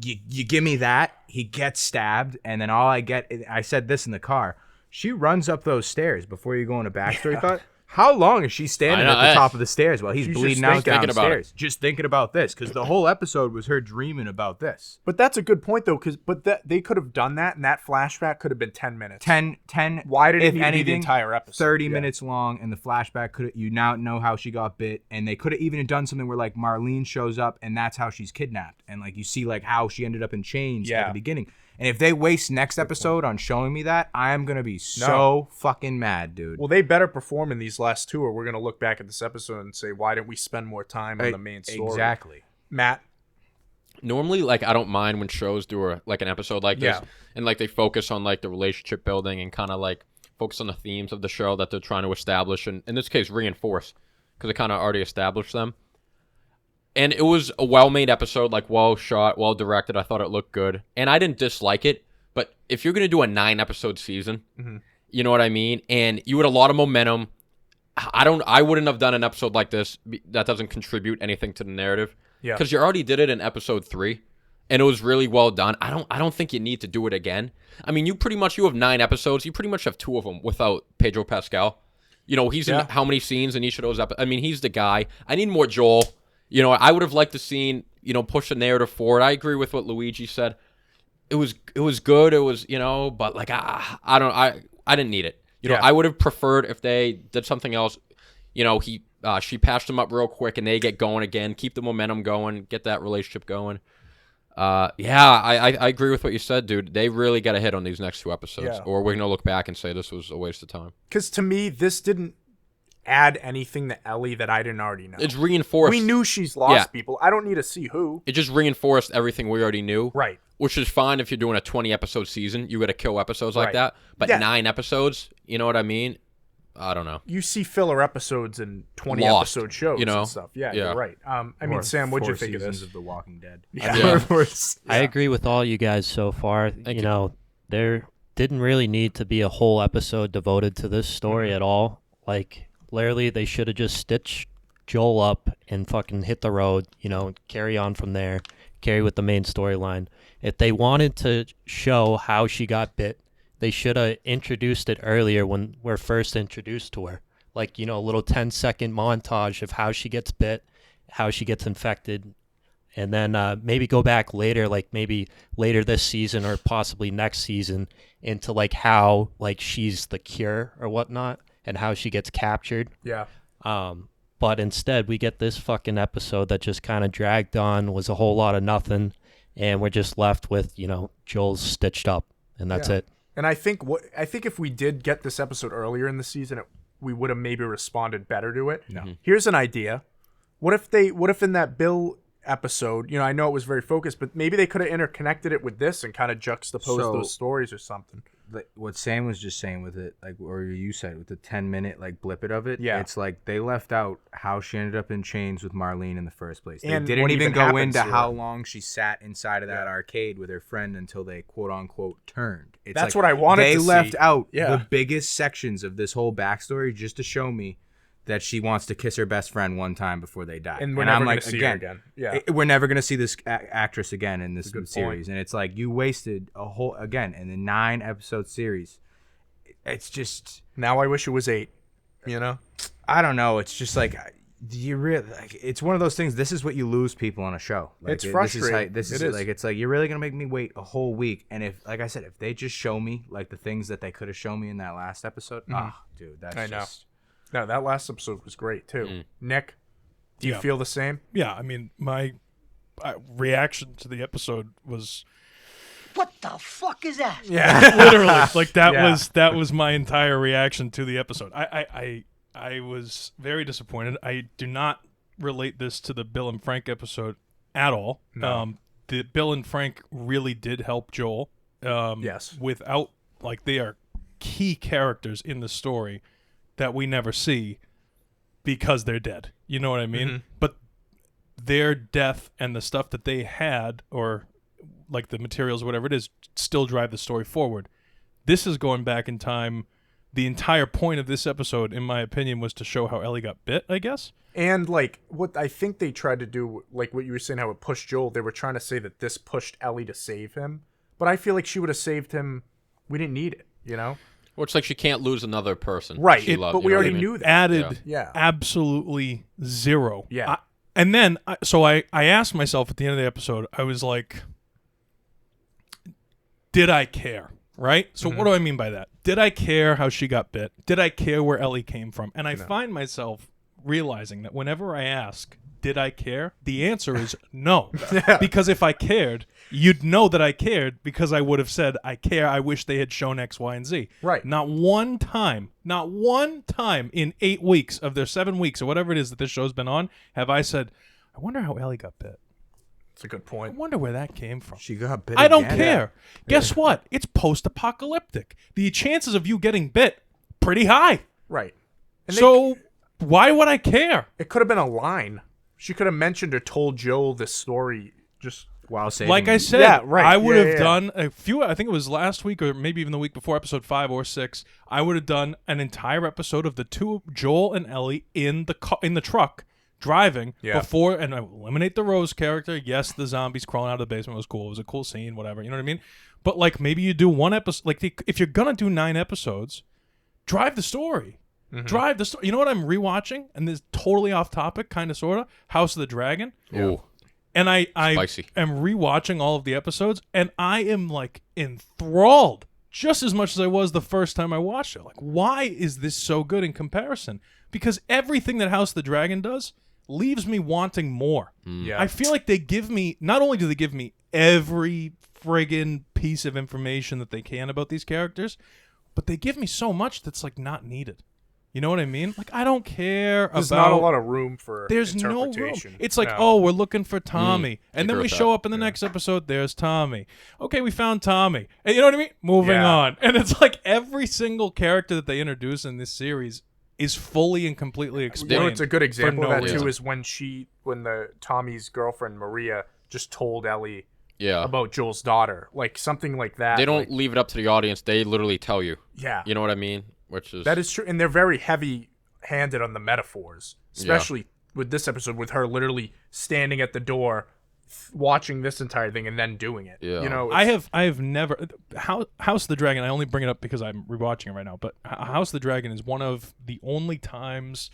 you give me that, he gets stabbed, and then all I get, I said this in the car, she runs up those stairs before you go into backstory thought. How long is she standing at the top of the stairs while he's bleeding out downstairs? Just thinking about this, because the whole episode was her dreaming about this. But that's a good point, though, because they could have done that, and that flashback could have been 10 minutes. 10 Why did it if need to be anything, the entire episode? 30 minutes long, and the flashback could you now know how she got bit, and they could have even done something where like Marlene shows up, and that's how she's kidnapped, and like you see like how she ended up in chains at the beginning. And if they waste next episode on showing me that, I am going to be so fucking mad, dude. Well, they better perform in these last 2, or we're going to look back at this episode and say, why didn't we spend more time on the main story? Exactly. Matt? Normally, like, I don't mind when shows do an episode like this, and like they focus on like the relationship building and kind of like focus on the themes of the show that they're trying to establish, and in this case reinforce, because they kind of already established them. And it was a well-made episode, like well shot, well directed. I thought it looked good, and I didn't dislike it. But if you're gonna do a 9-episode season, you know what I mean, and you had a lot of momentum, I wouldn't have done an episode like this that doesn't contribute anything to the narrative. Yeah. Because you already did it in episode 3, and it was really well done. I don't think you need to do it again. I mean, you have 9 episodes. You pretty much have 2 of them without Pedro Pascal. You know, he's in how many scenes in each of those episodes? I mean, he's the guy. I need more Joel. You know, I would have liked to seen, push the narrative forward. I agree with what Luigi said. It was good. It was, but like I didn't need it. I would have preferred if they did something else. She patched them up real quick and they get going again, keep the momentum going, get that relationship going. I agree with what you said, dude. They really got a hit on these next 2 episodes, or we're gonna look back and say this was a waste of time. Because to me, this didn't add anything to Ellie that I didn't already know. It's reinforced. We knew she's lost people. I don't need to see who. It just reinforced everything we already knew. Right. Which is fine if you're doing a 20-episode season. You got to kill episodes like that. But 9 episodes, you know what I mean? I don't know. You see filler episodes in 20-episode shows and stuff. Yeah, Yeah. you're right. I mean, Sam, what'd you think of this? Of The Walking Dead. I agree with all you guys so far. There didn't really need to be a whole episode devoted to this story at all. Like, literally, they should have just stitched Joel up and fucking hit the road, carry on from there, carry with the main storyline. If they wanted to show how she got bit, they should have introduced it earlier when we're first introduced to her. Like, a little 10-second montage of how she gets bit, how she gets infected, and then maybe go back later, like maybe later this season or possibly next season, into like how like she's the cure or whatnot, and how she gets captured. Yeah. But instead, we get this fucking episode that just kind of dragged on, was a whole lot of nothing, and we're just left with, Joel's stitched up, and that's it. And I think if we did get this episode earlier in the season, we would have maybe responded better to it. No. Here's an idea. What if in that Bill episode, I know it was very focused, but maybe they could have interconnected it with this and kind of juxtaposed those stories or something. What Sam was just saying with it, like, or you said with the 10-minute like blippet of it, yeah, it's like they left out how she ended up in chains with Marlene in the first place. They and didn't even go into how long she sat inside of that arcade with her friend until they quote unquote turned. That's what I wanted. They to left see. out the biggest sections of this whole backstory just to show me that she wants to kiss her best friend one time before they die. And we're never going to see her again. Yeah. We're never going to see this actress again in this series. And it's like, you wasted a whole, again, in the 9-episode series, it's just Now I wish it was 8. You know? I don't know. It's just like you really like. It's one of those things. This is what you lose people on a show. Like, It's frustrating. This is like it's like you're really gonna make me wait a whole week. And if, like I said, if they just show me like the things that they could have shown me in that last episode, dude, that's I know. just. No, that last episode was great too. Nick, do you feel the same? Yeah, I mean, my reaction to the episode was What the fuck is that? Yeah. literally like that Yeah. was my entire reaction to the episode. I was very disappointed. I do not relate this to the Bill and Frank episode at all. No. The Bill and Frank really did help Joel. Yes. Without, like, they are key characters in the story that we never see because they're dead. You know what I mean? Mm-hmm. But their death and the stuff that they had, or like the materials, whatever it is, still drive the story forward. This is going back in time. The entire point of this episode, in my opinion, was to show how Ellie got bit, I guess. And like what I think they tried to do, like what you were saying, how it pushed Joel, they were trying to say that this pushed Ellie to save him. But I feel like she would have saved him. We didn't need it, you know? Well, it's like she can't lose another person. Right, She loved, but you we know what already I mean? knew that. Added Yeah. absolutely zero. Yeah. And then, I asked myself at the end of the episode, I was like, did I care? Right? So what do I mean by that? Did I care how she got bit? Did I care where Ellie came from? And I find myself realizing that whenever I ask, did I care? The answer is no. Because if I cared, you'd know that I cared because I would have said, I care, I wish they had shown X, Y, and Z. Right. Not one time in 8 weeks of their 7 weeks or whatever it is that this show's been on, have I said, I wonder how Ellie got bit. It's a good I point. wonder where that came from. She got bit. I don't again. care. Guess what? It's post-apocalyptic. The chances of you getting bit, pretty high. Right. And So why would I care? it could have been a line. She could have mentioned or told Joel this story just While saving. Like I said, Yeah, right. I would Yeah, have yeah. done a few. I think it was last week or maybe even the week before, episode 5 or 6. I would have done an entire episode of the two, Joel and Ellie, in the truck driving before, and I eliminate the Rose character. Yes, the zombies crawling out of the basement was cool. It was a cool scene, whatever. You know what I mean? But like maybe you do one episode. Like if you're gonna do 9 episodes, drive the story. Drive the story. You know what I'm rewatching? And this is totally off topic, kind of, sort of. House of the Dragon. Ooh. And I Spicy. am rewatching all of the episodes, and I am like enthralled just as much as I was the first time I watched it. Like, why is this so good in comparison? Because everything that House of the Dragon does leaves me wanting more. Yeah. I feel like they give me, not only do they give me every friggin' piece of information that they can about these characters, but they give me so much that's like not needed. You know what I mean? Like, I don't care There's about... not a lot of room for There's no room. interpretation. It's like, No. oh, we're looking for Tommy. And then agree we with show that. up in the next episode, there's Tommy. Okay, we found Tommy. And you know what I mean? Moving Yeah. on. And it's like every single character that they introduce in this series is fully and completely explained. You know, it's a good example no of that too reason. is when the Tommy's girlfriend Maria just told Ellie Yeah. about Joel's daughter, like something like that. They don't like, leave it up to the audience. They literally tell you. yeah, You know what I mean? Which is that is true, and they're very heavy-handed on the metaphors, especially with this episode with her literally standing at the door, watching this entire thing and then doing it. Yeah. You know, I have never House of the Dragon. I only bring it up because I'm rewatching it right now. But House of the Dragon is one of the only times.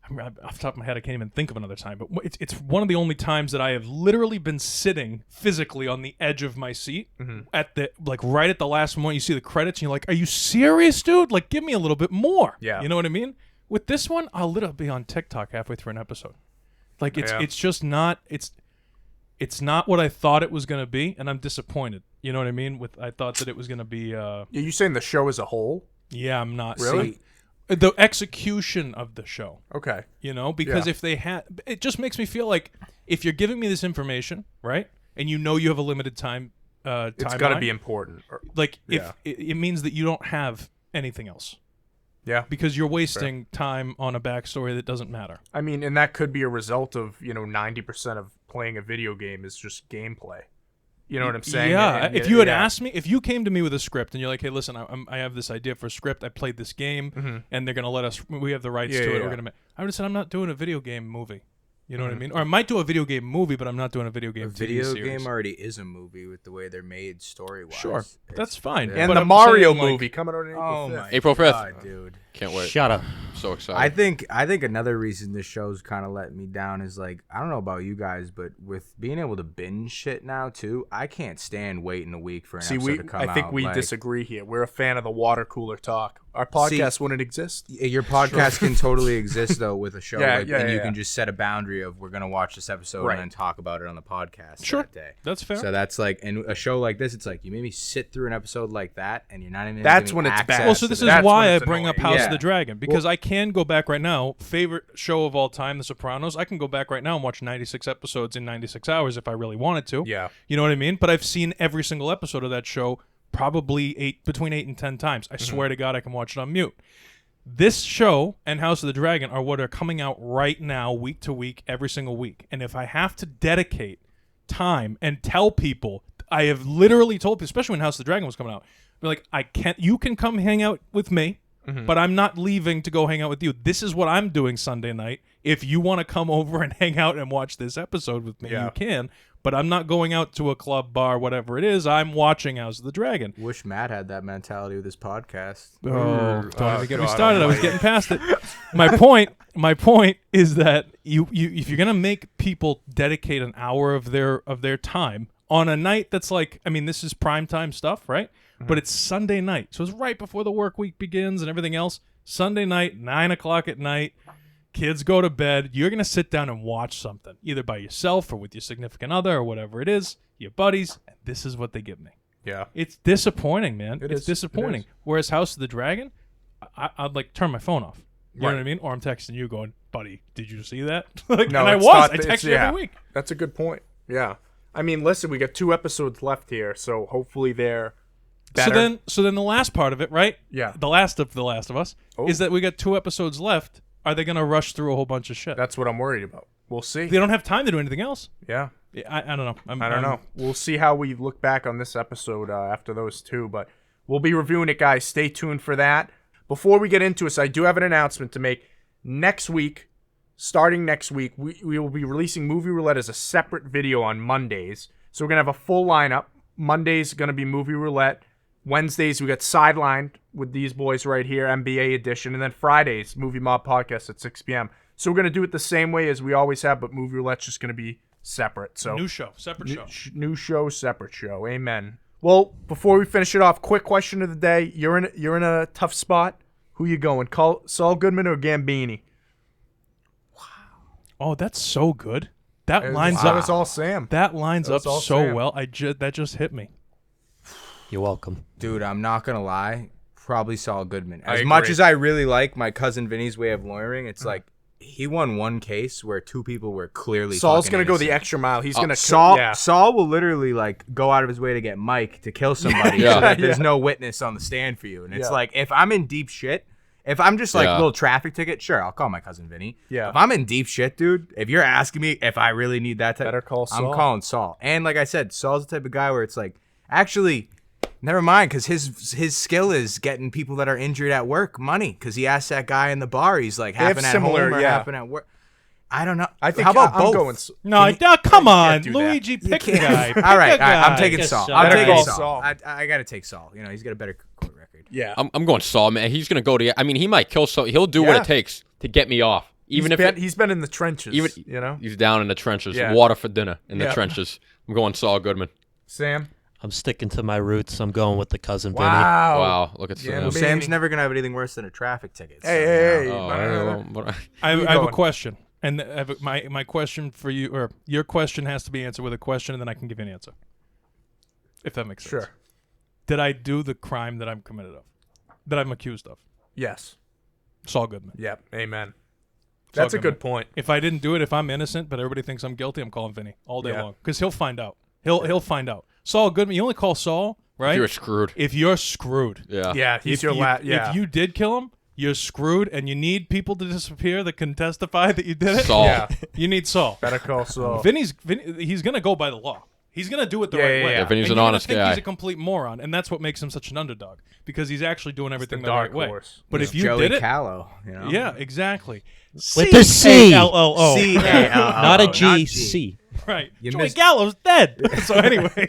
I mean, off the top of my head, I can't even think of another time. But it's one of the only times that I have literally been sitting physically on the edge of my seat at the right at the last moment. You see the credits, and you're like, "Are you serious, dude? Like, give me a little bit more." Yeah. You know what I mean? With this one, I'll literally be on TikTok halfway through an episode. Like it's Yeah. it's just not it's not what I thought it was gonna be, and I'm disappointed. You know what I mean? I thought that it was gonna be. you saying the show as a whole? Yeah, I'm not. Really? See, the execution of the show. Okay. You know, because Yeah. if they had, it just makes me feel like if you're giving me this information, right, and you know you have a limited time. It's got to timeline, be important. like Yeah. if it means that you don't have anything else Yeah. because you're wasting time on a backstory that doesn't matter. I mean, and that could be a result of 90% of playing a video game is just gameplay. You know what I'm saying? Yeah. And- If you had yeah. asked me, if you came to me with a script and you're like, "Hey, listen, I have this idea for a script. I played this game, and they're gonna let us. We have the rights Yeah, to it. yeah, We're yeah. gonna." I would have said, "I'm not doing a video game movie. You know what I mean? Or I might do a video game movie, but I'm not doing a video game A TV video series. game already is a movie with the way they're made story-wise. Sure, that's fine. And But the I'm Mario saying, like, movie coming out in April Oh 5th. my April 5th. God, dude. Can't wait. Shut up. So excited. I think another reason this show's kind of letting me down is like, I don't know about you guys, but with being able to binge shit now too, I can't stand waiting a week for an episode to come out. I think we like, disagree here. We're a fan of the water cooler talk. Our podcast wouldn't exist. Your podcast can totally exist though with a show, Yeah, like, yeah, and you yeah. can just set a boundary of we're gonna watch this episode Right. and then talk about it on the podcast Sure. that day. That's fair. So that's like, and a show like this, it's like you made me sit through an episode like that, and you're not even. That's giving when me it's access bad. Well, so to this the- is That's why when I it's bring up annoying. House Yeah. of the Dragon, because I can go back right now. Favorite show of all time, The Sopranos. I can go back right now and watch 96 episodes in 96 hours if I really wanted to. Yeah. You know what I mean? But I've seen every single episode of that show probably between 8 and 10 times. I swear to God, I can watch it on mute. This show and House of the Dragon are what are coming out right now, week to week, every single week. And if I have to dedicate time and tell people, I have literally told people, especially when House of the Dragon was coming out, be like, you can come hang out with me, but I'm not leaving to go hang out with you. This is what I'm doing Sunday night. If you want to come over and hang out and watch this episode with me, you can. But I'm not going out to a club, bar, whatever it is. I'm watching House of the Dragon. Wish Matt had that mentality with his podcast. Oh, don't even get me God started. I was getting past it. My point is that you if you're gonna make people dedicate an hour of their time on a night that's like, I mean, this is prime time stuff, right? But it's Sunday night, so it's right before the work week begins and everything else. Sunday night, 9:00 at night. Kids go to bed. You're gonna sit down and watch something, either by yourself or with your significant other or whatever it is, your buddies. And this is what they give me. Yeah. It's disappointing, man. It It's is. disappointing. It is. Whereas House of the Dragon, I'd like turn my phone off. You know Right. what I mean? Or I'm texting you going, buddy, did you see that? like, No, and I it's was. not I the- text it's- you yeah. every week. That's a good point. Yeah. I mean, listen, we got 2 episodes left here, so hopefully they're better. So then the last part of it, right? Yeah. The last of Us Oh. is that we got 2 episodes left. Are they going to rush through a whole bunch of shit? That's what I'm worried about. We'll see. They don't have time to do anything else. Yeah. I don't know. I don't know. We'll see how we look back on this episode after those 2, but we'll be reviewing it, guys. Stay tuned for that. Before we get into it, I do have an announcement to make. Next week, starting next week, we will be releasing Movie Roulette as a separate video on Mondays. So we're going to have a full lineup. Monday's going to be Movie Roulette. Wednesdays, we got Sidelined with these boys right here, NBA edition. And then Fridays, Movie Mob Podcast at 6 p.m. So we're going to do it the same way as we always have, but Movie Roulette's just going to be separate. So New show. Separate show. New show, separate show. Amen. Well, before we finish it off, quick question of the day. You're in a tough spot. Who you going? Saul Goodman or Gambini? Oh, that's so good. That lines That up. was all Sam. That lines That up was all so Sam. well. That just hit me. You're welcome. Dude, I'm not gonna lie. Probably Saul Goodman. I As much agree. as I really like my cousin Vinny's way of lawyering, it's like he won one case where 2 people were clearly. Saul's fucking going to go the innocent. extra mile. He's going to Saul will literally like go out of his way to get Mike to kill somebody Yeah. so that there's Yeah. no witness on the stand for you. And it's Yeah. like, if I'm in deep shit, if I'm just like Yeah. a little traffic ticket, sure, I'll call my cousin Vinny. Yeah. If I'm in deep shit, dude, if you're asking me if I really need that type, Better call I'm Saul. calling Saul. And like I said, Saul's the type of guy where it's like, actually, never mind, because his skill is getting people that are injured at work money. Because he asked that guy in the bar, he's like, have happen at similar, home or yeah. happen at work. I don't know. I think How about I'm both? going. No, come on, do that. Luigi, You pick a can't- guy. Pick all right, a guy. I'm taking Pick a Saul. Saul. I'm Better taking call Saul. Saul. I gotta take Saul. You know, he's got a better court record. Yeah. I'm going Saul, man. He's gonna go to. I mean, he might kill. So he'll do what Yeah. it takes to get me off. Even if he's been in the trenches, you know. he's down in the trenches, Yeah. water for dinner in the Yeah. trenches. I'm going Saul Goodman. Sam. I'm sticking to my roots. I'm going with the cousin Vinny. Wow. Wow, look at Yeah, Sam. Vinny. Sam's never gonna have anything worse than a traffic ticket. so, Hey, you know. hey, Oh, hey. well, but- I you have a going? question, and my question for you, or your question has to be answered with a question, and then I can give you an answer, if that makes sense. Sure. Did I do the crime that I'm committed of, that I'm accused of? Yes. Saul Goodman. Yep. Amen. Saul That's a Goodman. good point. If I didn't do it, if I'm innocent, but everybody thinks I'm guilty, I'm calling Vinny all day Yeah. long because he'll find out. He'll find out. Saul Goodman. You only call Saul, right? You're screwed. If you're screwed. Yeah. Yeah. He's If your you, Yeah. If you did kill him, you're screwed, and you need people to disappear that can testify that you did it. Saul. Yeah. You need Saul. Better call Saul. Vinny's gonna go by the law. He's gonna do it the Yeah, right yeah, way. yeah. If he's And an you're gonna honest think guy. he's a complete moron, and that's what makes him such an underdog because he's actually doing everything the dark right way. horse. But He's if you Joey did it, Callow, yeah, exactly. With the C. C-A-L-L-O. Not Not a G, C. Right. You Joey missed- Gallo's dead. So anyway.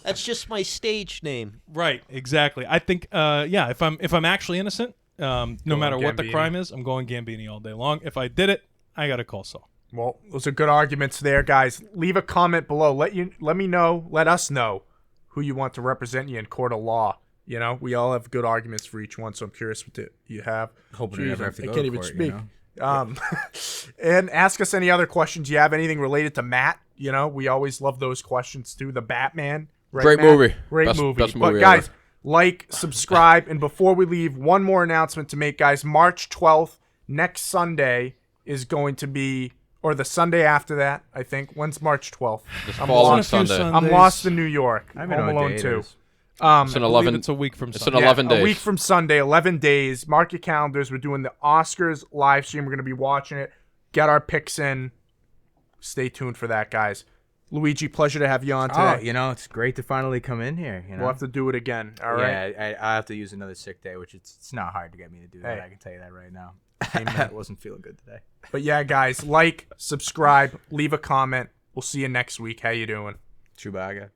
That's just my stage name. Right, exactly. I think, if I'm actually innocent, no matter what the Gambini. crime is, I'm going Gambini all day long. If I did it, I gotta call Saul. Well, those are good arguments there, guys. Leave a comment below. Let us know who you want to represent you in court of law. You know, we all have good arguments for each one, so I'm curious what you have. Hoping to never have to go I can't to even court, speak. you know? And ask us any other questions you have. Anything related to Matt? You know, we always love those questions too. The Batman, right, Great Matt? movie. Great Best movie. movie But ever. guys, like, subscribe, and before we leave, one more announcement to make, guys. March 12th, next Sunday, is going to be, or the Sunday after that, I think. When's March 12th? This I'm following lost. Sunday. I'm lost in New York. I Home don't know what Alone day it 2. is. It's an I believe 11. it's a week from It's Sunday. an 11 days. A week from Sunday, 11 days. Mark your calendars. We're doing the Oscars live stream. We're going to be watching it. Get our picks in. Stay tuned for that, guys. Luigi, pleasure to have you on Oh, today. you know, it's great to finally come in here. You know? We'll have to do it again. All right. Yeah, I have to use another sick day, which it's not hard to get me to do that. Hey. I can tell you that right now. I wasn't feeling good today. But yeah, guys, like, subscribe, leave a comment. We'll see you next week. How you doing? Chewbacca.